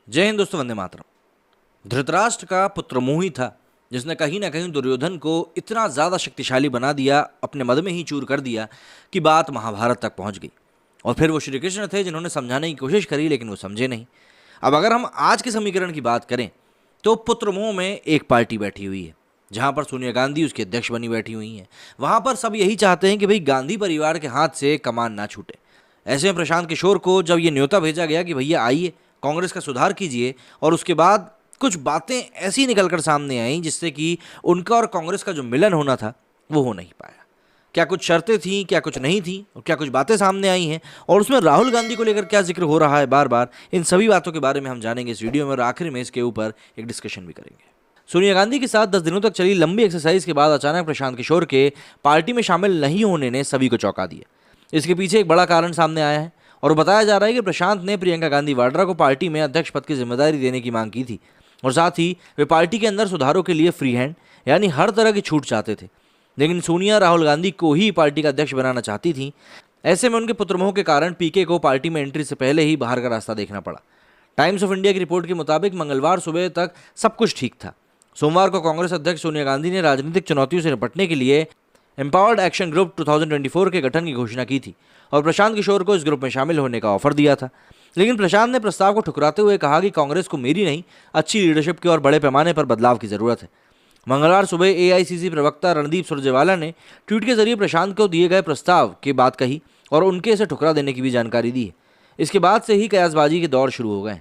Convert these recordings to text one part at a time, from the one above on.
जय हिंद दोस्तों, वंदे मातरम। धृतराष्ट्र का पुत्र मोह ही था जिसने कहीं ना कहीं दुर्योधन को इतना ज़्यादा शक्तिशाली बना दिया, अपने मद में ही चूर कर दिया कि बात महाभारत तक पहुंच गई। और फिर वो श्री कृष्ण थे जिन्होंने समझाने की कोशिश करी, लेकिन वो समझे नहीं। अब अगर हम आज के समीकरण की बात करें तो पुत्र मोह में एक पार्टी बैठी हुई है जहां पर सोनिया गांधी उसकी अध्यक्ष बनी बैठी हुई हैं। वहां पर सब यही चाहते हैं कि भाई गांधी परिवार के हाथ से कमान ना छूटे। ऐसे में प्रशांत किशोर को जब ये न्योता भेजा गया कि भैया आइए, कांग्रेस का सुधार कीजिए, और उसके बाद कुछ बातें ऐसी निकलकर सामने आई जिससे कि उनका और कांग्रेस का जो मिलन होना था वो हो नहीं पाया। क्या कुछ शर्तें थीं, क्या कुछ नहीं थी, और क्या कुछ बातें सामने आई हैं, और उसमें राहुल गांधी को लेकर क्या जिक्र हो रहा है बार बार, इन सभी बातों के बारे में हम जानेंगे इस वीडियो में, और आखिर में इसके ऊपर एक डिस्कशन भी करेंगे। सोनिया गांधी के साथ 10 दिनों तक चली लंबी एक्सरसाइज के बाद अचानक प्रशांत किशोर के पार्टी में शामिल नहीं होने ने सभी को चौंका दिया। इसके पीछे एक बड़ा कारण सामने आया है और बताया जा रहा है कि प्रशांत ने प्रियंका गांधी वाड्रा को पार्टी में अध्यक्ष पद की जिम्मेदारी देने की मांग की थी, और साथ ही वे पार्टी के अंदर सुधारों के लिए फ्री हैंड यानी हर तरह की छूट चाहते थे। लेकिन सोनिया राहुल गांधी को ही पार्टी का अध्यक्ष बनाना चाहती थी। ऐसे में उनके पुत्रमोह के कारण पीके को पार्टी में एंट्री से पहले ही बाहर का रास्ता देखना पड़ा। टाइम्स ऑफ इंडिया की रिपोर्ट के मुताबिक मंगलवार सुबह तक सब कुछ ठीक था। सोमवार को कांग्रेस अध्यक्ष सोनिया गांधी ने राजनीतिक चुनौतियों से निपटने के लिए एम्पावर्ड एक्शन ग्रुप 2024 के गठन की घोषणा की थी और प्रशांत किशोर को इस ग्रुप में शामिल होने का ऑफर दिया था। लेकिन प्रशांत ने प्रस्ताव को ठुकराते हुए कहा कि कांग्रेस को मेरी नहीं, अच्छी लीडरशिप की और बड़े पैमाने पर बदलाव की जरूरत है। मंगलवार सुबह एआईसीसी प्रवक्ता रणदीप सुरजेवाला ने ट्वीट के जरिए प्रशांत को दिए गए प्रस्ताव की बात कही और उनके इसे ठुकरा देने की भी जानकारी दी है। इसके बाद से ही कयासबाजी के दौर शुरू हो गए।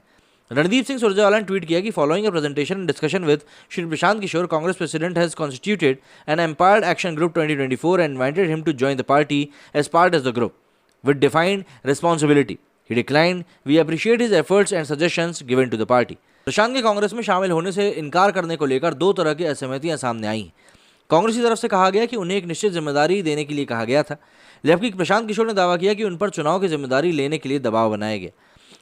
रणदीप सिंह सुरजेवाला ने ट्वीट किया कि following a presentation and discussion with Shri Prashant Kishor, Congress president has constituted an empowered action group 2024 and invited him to join the party as part of the group with defined responsibility. He declined. We appreciate his efforts and suggestions given to the party. प्रशांत के कांग्रेस में शामिल होने से इनकार करने को लेकर दो तरह की असहमतियां सामने आई हैं। कांग्रेस की तरफ से कहा गया कि उन्हें एक निश्चित जिम्मेदारी देने के लिए कहा गया था, जबकि प्रशांत किशोर ने दावा किया कि उन पर चुनाव की जिम्मेदारी लेने के लिए दबाव बनाया गया।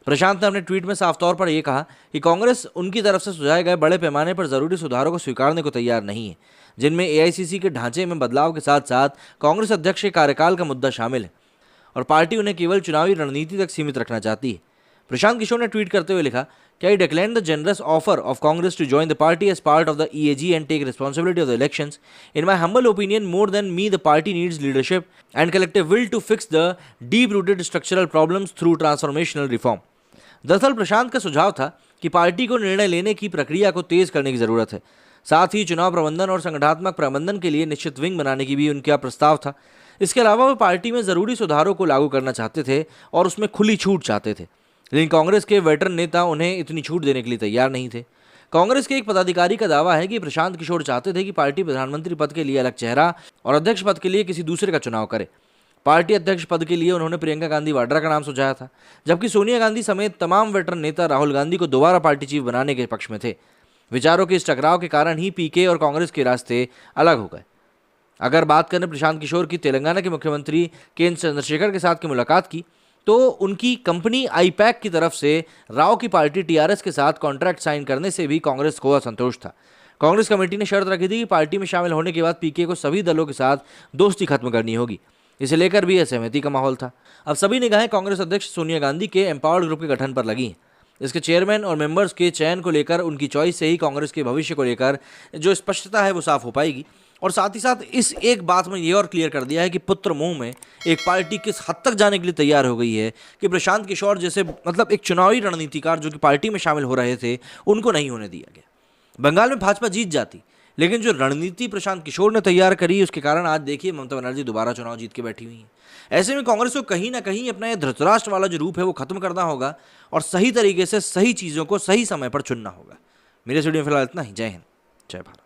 प्रशांत ने अपने ट्वीट में साफ तौर पर यह कहा कि कांग्रेस उनकी तरफ से सुझाए गए बड़े पैमाने पर जरूरी सुधारों को स्वीकारने को तैयार नहीं है, जिनमें एआईसीसी के ढांचे में बदलाव के साथ साथ कांग्रेस अध्यक्ष के कार्यकाल का मुद्दा शामिल है, और पार्टी उन्हें केवल चुनावी रणनीति तक सीमित रखना चाहती है। प्रशांत किशोर ने ट्वीट करते हुए लिखा, क्या I decline the generous offer of Congress to join the party as part of the EAG and take responsibility of the elections. In my humble opinion, more than me the party needs leadership and collective will to fix the deep rooted structural problems through transformational reform. दरअसल प्रशांत का सुझाव था कि party को निर्णय लेने की प्रक्रिया को तेज करने की जरूरत है। साथ ही चुनाव प्रबंधन और संगठनात्मक प्रबंधन के लिए निश्चित विंग बनाने की भी उनका प्रस्ताव था। इसके अलावा वे पार्टी में जरूरी सुधारों को लागू करना चाहते थे और उसमें खुली छूट चाहते थे, लेकिन कांग्रेस के वेटरन नेता उन्हें इतनी छूट देने के लिए तैयार नहीं थे। कांग्रेस के एक पदाधिकारी का दावा है कि प्रशांत किशोर चाहते थे कि पार्टी प्रधानमंत्री पद के लिए अलग चेहरा और अध्यक्ष पद के लिए किसी दूसरे का चुनाव करे। पार्टी अध्यक्ष पद के लिए उन्होंने प्रियंका गांधी वाड्रा का नाम सुझाया था, जबकि सोनिया गांधी समेत तमाम वेटरन नेता राहुल गांधी को दोबारा पार्टी चीफ बनाने के पक्ष में थे। विचारों के इस टकराव के कारण ही पीके और कांग्रेस के रास्ते अलग हो गए। अगर बात करें प्रशांत किशोर की तेलंगाना के मुख्यमंत्री के चंद्रशेखर के साथ की मुलाकात की, तो उनकी कंपनी आईपैक की तरफ से राव की पार्टी टीआरएस के साथ कॉन्ट्रैक्ट साइन करने से भी कांग्रेस को असंतोष था। कांग्रेस कमेटी ने शर्त रखी थी कि पार्टी में शामिल होने के बाद पीके को सभी दलों के साथ दोस्ती खत्म करनी होगी। इसे लेकर भी असहमति का माहौल था। अब सभी निगाहें कांग्रेस अध्यक्ष सोनिया गांधी के एम्पावर्ड ग्रुप के गठन पर लगी हैं। इसके चेयरमैन और मेंबर्स के चयन को लेकर उनकी चॉइस से ही कांग्रेस के भविष्य को लेकर जो स्पष्टता है वो साफ हो पाएगी। और साथ ही साथ इस एक बात में ये और क्लियर कर दिया है कि पुत्र मोह में एक पार्टी किस हद तक जाने के लिए तैयार हो गई है कि प्रशांत किशोर जैसे एक चुनावी रणनीतिकार जो कि पार्टी में शामिल हो रहे थे, उनको नहीं होने दिया गया। बंगाल में भाजपा जीत जाती, लेकिन जो रणनीति प्रशांत किशोर ने तैयार करी उसके कारण आज देखिए ममता बनर्जी दोबारा चुनाव जीत के बैठी हुई है। ऐसे में कांग्रेस को कहीं ना कहीं अपना ये धृतराष्ट्र वाला जो रूप है वो खत्म करना होगा और सही तरीके से सही चीज़ों को सही समय पर चुनना होगा। मेरे स्टूडियो में फिलहाल इतना ही। जय हिंद, जय भारत।